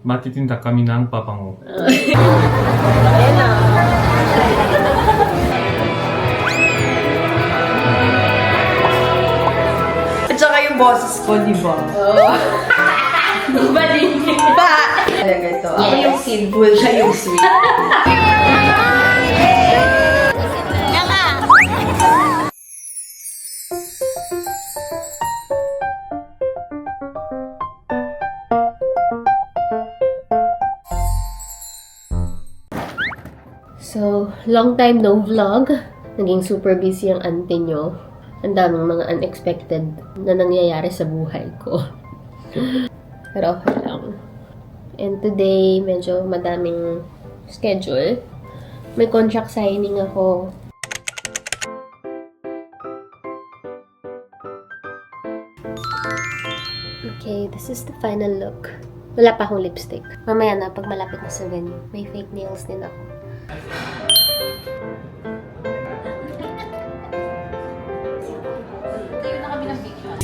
Matitinda kami ng pabango. Ayan na. At saka yung boses ko, di ba? Ba din? Ba! Talaga ito. Ako Yes. yung sinful, siya yung sweet. So, long time no vlog. Naging super busy ang ante nyo. Ang daming mga unexpected na nangyayari sa buhay ko. Pero okay lang. And today, medyo madaming schedule. May contract signing ako. Okay, this is the final look. Wala pa akong lipstick. Mamaya na, pag malapit na sa venue. May fake nails din ako.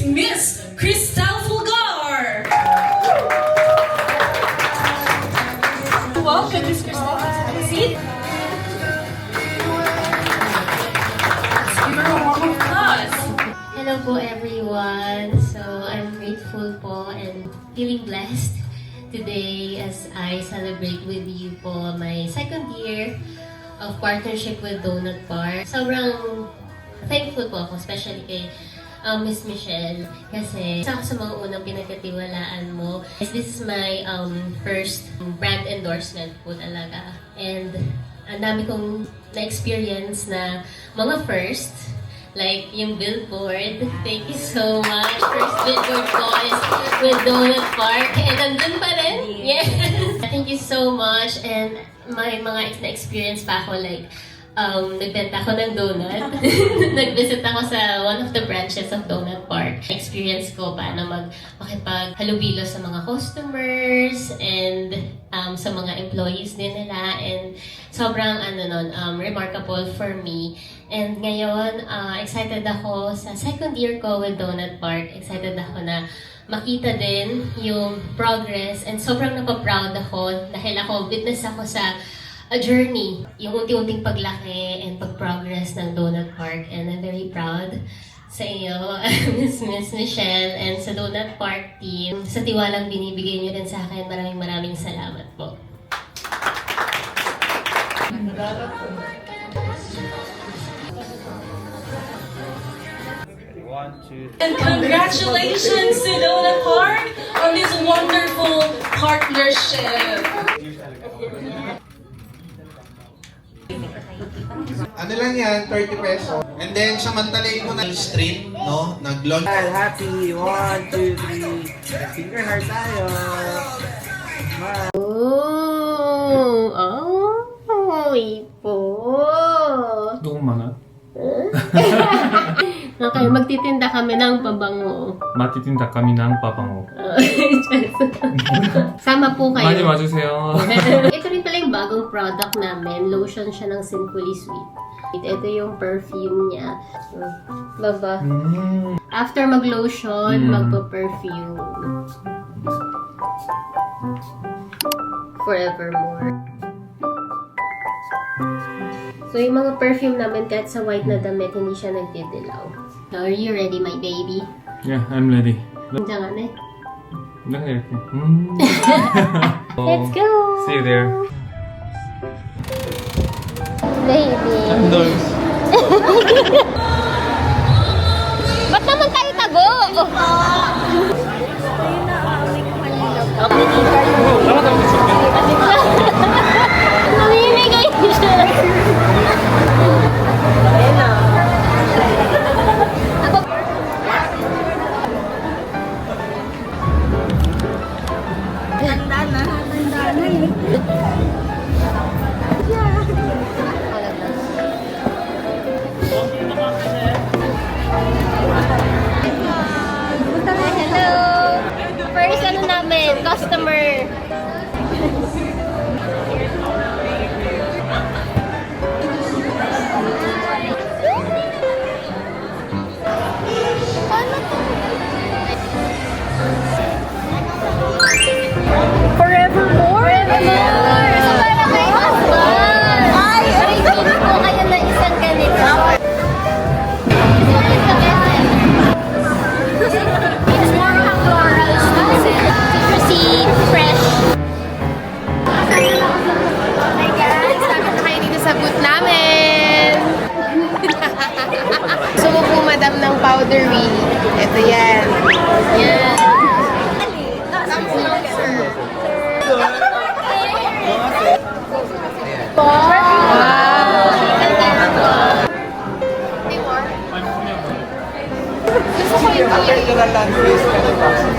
Miss Cristal Fulgar! Welcome, Miss Cristal. Have a seat. Let's give her a warm applause. Hello po everyone! So, I'm grateful po and feeling blessed today as I celebrate with you po my second year of partnership with Donut Park. Sobrang thankful po ako, especially kay Miss Michelle, kasi isa ako sa mga unang pinagkatiwalaan mo. This is my first brand endorsement po talaga. And ang dami kong na-experience na mga first, like yung billboard. Thank you so much. First billboard ko is with Donut Park. And nandun pa rin. Yes. Thank you so much. And may mga na-experience pa ako, like, nagbenta ako ng donut. Nag-visit ako sa one of the branches of Donut Park. Experience ko paano makipaghalubilo sa mga customers and sa mga employees din nila. And sobrang remarkable for me. And ngayon, excited ako sa second year ko with Donut Park. Excited ako na makita din yung progress. And sobrang napaproud ako dahil witness ako sa a journey, yung unti-unting paglaki and pag-progress ng Donut Park. And I'm very proud sa iyo, Miss Michelle, and sa Donut Park team. Sa tiwalang binibigay niyo rin sa akin, maraming salamat po. And congratulations to Donut Park on this wonderful partnership. Ano lang yan, 30 pesos. And then, samantalayin mo na yung stream, no? Nag-launch. Happy, 1, 2, 3. Finger heart tayo. Ipo. Nung mga Okay, magtitinda kami ng pabango. Matitinda kami ng pabango. Sama po 많이 kayo. 와주세요. Ito rin pala yung bagong product namin. Lotion siya ng Simply Sweet. Ito yung perfume niya. Baba. After mag-lotion, magpa-perfume. Forevermore. So, yung mga perfume namin, kahit sa white na damit, hindi siya nagdidilaw. So, are you ready, my baby? Yeah, I'm ready. Jangan eh. 이렇게. Let's go! See you there. Baby. Candles. Ba't naman tayo tago? Namimigay siya. Ayan na. Hello! First namin, customer. Forevermore.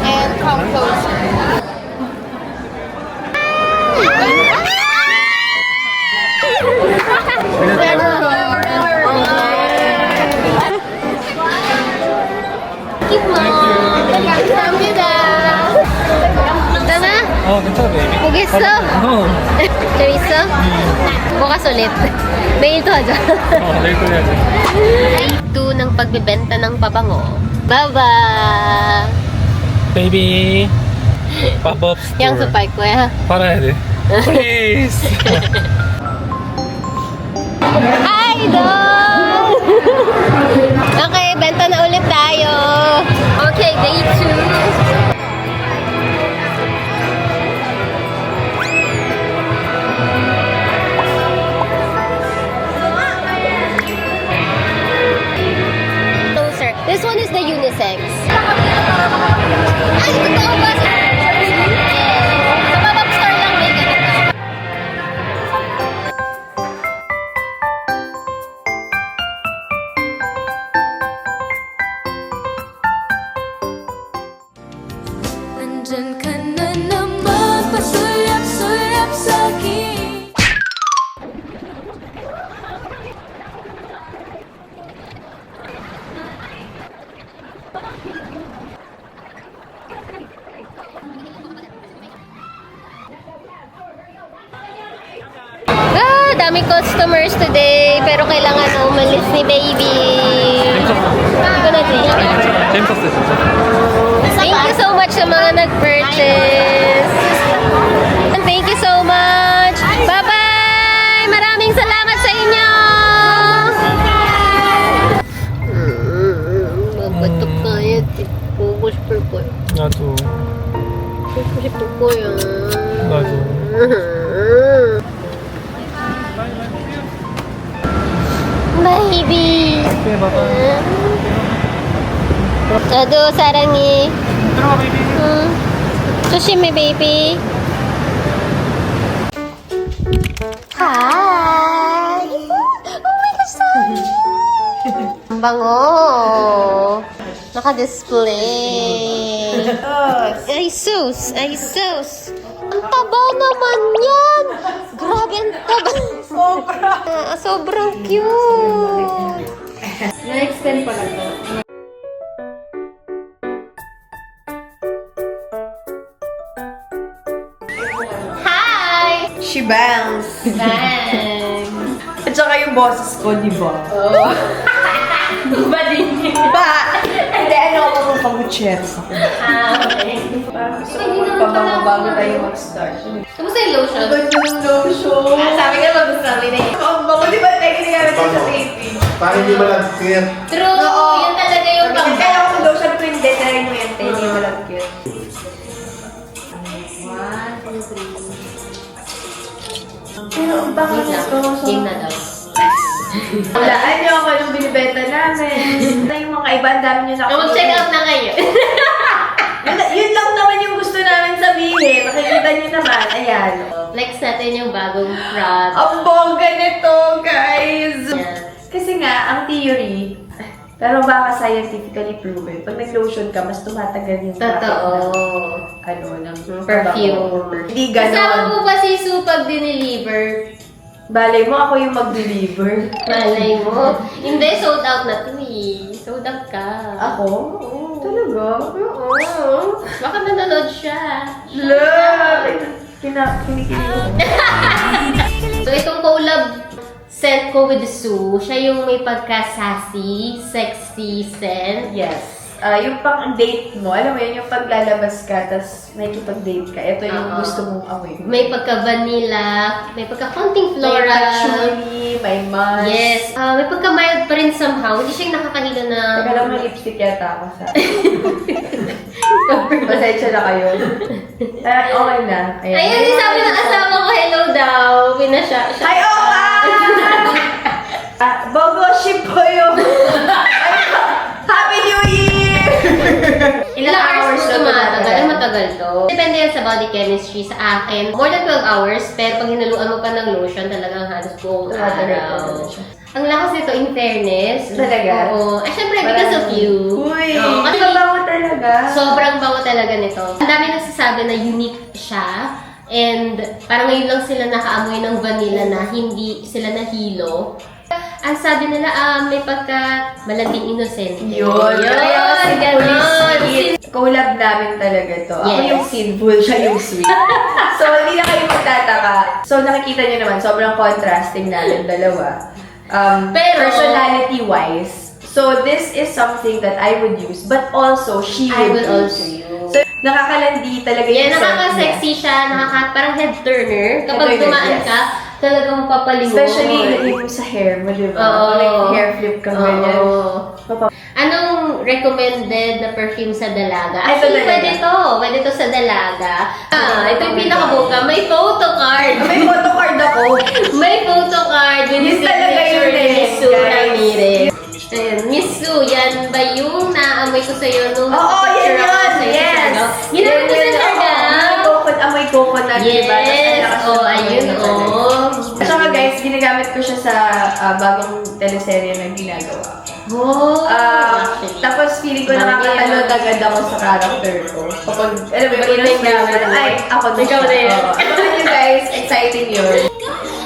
And come closer. 감사합니다. 괜찮아? 괜찮아, 베이비. 보겠어? 재밌어? bukas ulit. Mail to haja. 내일 또 해야지. Ito ng pagbebenta ng pabango. Bye-bye! 베이비. 팝업 스토어. Yang supply ko ya. 팔아야 돼. Please. Idol! Okay, benta na ulit tayo. Okay, day 2. Closer. This one is the unisex. Ay, totoo ba? Sa pop-up store lang may ganito. Nandyan ka na naman, pasulyap-sulyap sa'kin. Daming customers today, pero kailangan na umalis ni baby. Hindi ko na 재밌었어요, 진짜. Thank you so much sa mga nag-purchase. And thank you so much. Bye-bye! Maraming salamat sa inyo! Mabatok kaya. Pugo 싶을 거야. 나도. pugo 싶을 거야. 나도. Baby! Ado, sarangi. 들어가, 베이비. 조심해, baby. Hi! Oh my gosh, sorry! Ang bango! Naka-display. Ay, sus! Ay, sus! Ang taba naman yan! Grabe, ang taba! Sobrang cute! Na-extend pala to. Hi! She bangs. Thanks! At saka yung boses ko, di ba? Ba din? Ba? Hindi, ano ako kung pag-cheers ako. Okay. Gusto ko magpabango bago tayo mag-start. Kamusta yung lotion? Ganda yung lotion. Sabi ka magusabi na yun. Ang bango, di ba tayo ginagamit sa baby? Para hindi malagkit. True! Yun talaga yung pang- Kaya ako lotion ko yung dead na rin mo yan. Hindi mo lang cute. 1, 2, 3. Pero ang bango Game nito. na. Game na daw. Walaan niyo ako nung binibenta namin. Yung mga iba, ang dami niyo So, mag-check out na kayo. Yun lang naman yung gusto namin sabihin. Makikita niyo naman. Ayan. Flex natin yung bagong frog. Ang bongga nito, guys! Yan. Kasi nga, ang theory, pero baka scientifically proven, pag nag-lotion ka, mas tumatagal yung Totoo. ng Perfume. Hindi Kasama mo ganon. ba si Su pag dineliver? Balay mo, ako yung mag-deliver. Malay mo. Hindi, sold out na to eh. Sold out ka. Ako? Talaga? Oo. Baka nanonood siya. Look! Kinikilig. So, itong collab scent ko with Su, siya yung may pagka-sassy, sexy scent. Yes. Yung pang-date mo, alam mo yun, yung paglalabas ka, tas nakikipag-date ka, ito yung Oo. gusto mong amoy. May pagka-vanilla, may pagka-konting May floral. patchouli, may musk. Yes. May pagka-mild pa rin somehow. Hindi siya yung nakakahilo na... Teka lang, may lipstick yata ako sa... Pasensya na kayo. Okay na. Ayun, yung sabi ng asawa ko, hello daw. Pinasya siya. Ay, oo nga! Bogoshi po yung... Happy New Year! Ilang hours na tumatagal? Ay, matagal matagal to. Depende yan sa body chemistry. Sa akin, more than 12 hours, pero pag hinaluan mo pa ng lotion, talagang halos buong araw. Ang lakas nito, in fairness. Talaga? Oo. Syempre, because of you. Uy! Oo, kasi Mababaw talaga. sobrang bango talaga nito. Ang dami nagsasabi na unique siya. And parang ngayon lang sila nakaamoy ng vanilla na hindi sila nahilo. Ang sabi nila, may pagka malanding innocent. Yun. Kaya kasi ganon. Collab namin talaga to. Ako Yes. yung sinful, siya yung sweet. So, hindi na kayo magtataka. So, nakikita niyo naman, sobrang contrasting namin dalawa. Pero- Personality-wise. So, this is something that I would use, but also, she I would will use. also use. So, nakakalandi talaga Yeah, yung scent niya. nakaka-sexy siya, parang head turner. Kapag Head turner, dumaan yes. ka, talagang papalingon. Especially ilagay mo sa hair mo, di ba? Oo. Like, hair flip ka ganyan. Oo. Anong recommended na perfume sa dalaga? Ay, Actually, sa dalaga. pwede to. Pwede to sa dalaga. Ito yung pinakabuka. May photo card. May photocard ako. May photo card with Yun the talaga signature yun ni eh, Miss Sue guys. Ramirez. Ayan, Miss Sue, yan ba yung naamoy ko sa'yo nung Oo, yan picture ako yun! sa'yo sa Yes! Sargao? Ginamit ko sa Sargao. Amoy coconut, di ba? Yes! Oh, ayun, oh. At saka guys, ginagamit ko siya sa bagong teleserye na ginagawa. Oh, actually. Tapos feeling ko nakakatalot agad ako sa character ko. Kapag, alam mo, Ikaw na. ay, ako na Ikaw siya. na yan. Oo. Abangan nyo guys, exciting yun.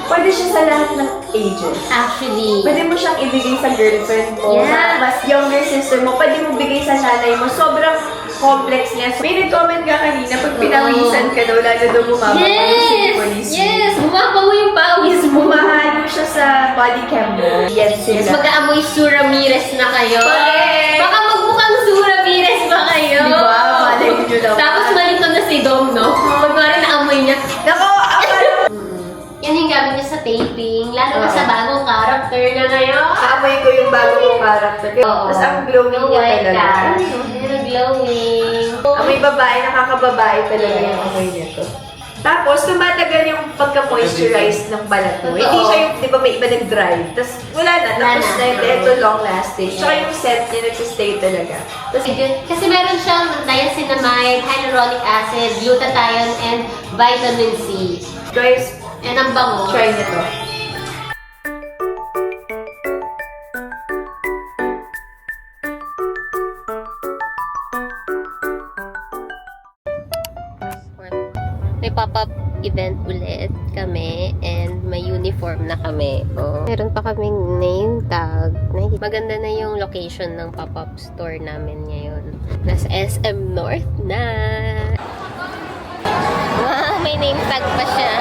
Pwede siya sa lahat ng ages. Actually. Pwede mo siyang ibigay sa girlfriend mo, Yeah. sa mas younger sister mo, pwede mo bigay sa nanay mo. Sobrang complex niya. May nag-comment ka kanina, pag pinawisan ka daw, lalo daw bumaba yung symphonies. Yes! Bumabaw yung pawis mo. Bumahalo siya sa body cam mo. Yes, Yes, sila. mag-aamoy Sue Ramirez na kayo. Correct! Baka magmukhang Sue Ramirez ba kayo? Di ba? Malay nyo naman. Tapos malito na si Dom, no? Pagwari na amoy niya. Nako, Yan yung gamit niya sa taping, lalo na sa bagong character na ngayon. amoy ko yung bago kong character. Oo. Tapos ang glowing niya White talaga. glowing. Amoy babae, nakakababae talaga yung amoy nito. Tapos, tumatagal yung pagka-moisturize ng balat mo. Totoo. Hindi siya yung, di ba may iba nag-dry. Tapos, wala na. Tapos Wala na. na, ito long-lasting. Tsaka yung scent niya nagsistay talaga. Tapos, Kasi meron siyang niacinamide, hyaluronic acid, glutathione, and vitamin C. guys, And ang bango. try nito. May pop-up event ulit kami and may uniform na kami. Oh. Meron pa kaming name tag. Maganda na yung location ng pop-up store namin ngayon. Nasa SM North na. Wow, may name tag pa siya.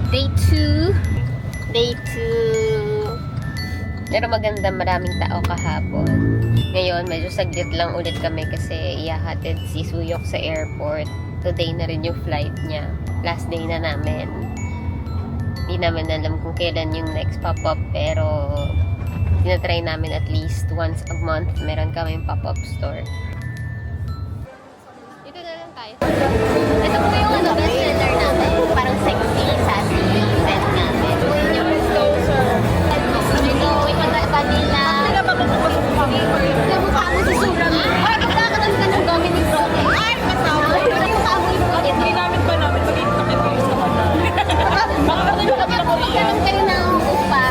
Day 2. Day 2. Pero maganda, maraming tao kahapon. Ngayon, medyo saglit lang ulit kami kasi ihahatid si Suyok sa airport. Today na rin yung flight niya. Last day na namin. Hindi namin alam kung kailan yung next pop-up pero tinatry namin at least once a month meron kaming pop-up store. Dito na lang tayo. Ito po yung best seller namin. Parang sexy, sassy scent namin. Yung closer. Ito, vanilla. Mukha mo si Sura. Ay, magkakaroon ka ng Dominic Roque. Ay, kasama. Mukha mo yung ulit. Ginamit pa namin. Magkita kayo sa kanal. Magkakaroon kayo ng upa.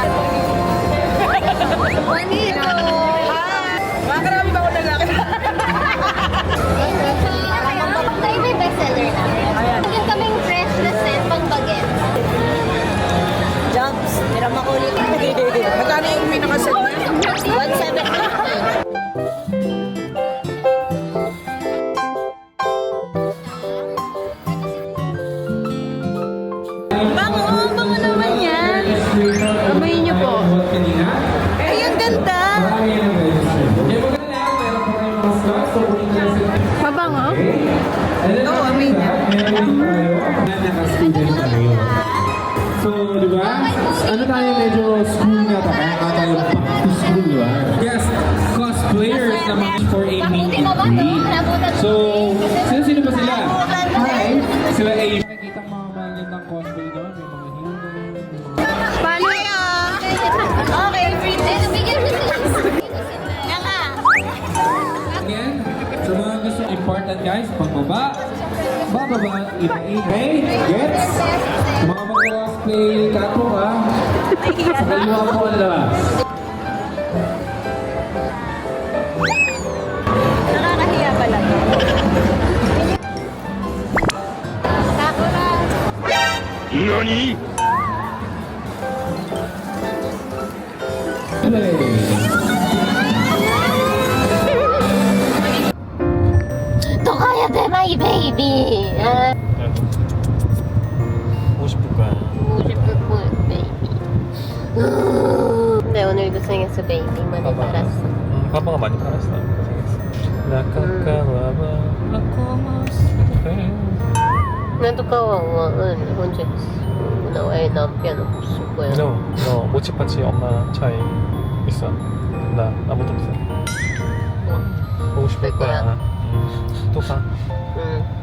Manilo. Makarami ba ako lalaki? nakikita ang mga magandang cosplay doon. May mga hero, may mga... Paano yun? Okay, pretend. Bigyan mo sila. Again, sa mga gusto important guys, pagbaba, bababa, iba-ibay, gets? Sa mga mag-cosplay, kapo ha, sa kaliwa po ang labas. Nakakahiya pala to. Sakura. Tokaya de my baby! 보고 싶을 거야. baby. 근데 오늘 고생했어, baby. 많이 팔았어. 파파가 많이 팔았어. 고생했어. 나카카와바 아코마스테. 나도 kawawa. 혼자 나와의 남편 없을 거야. 너 모치파치 엄마 차에 있어. 나 아무도 없어. 보고 싶을 거야. 또 봐. 응.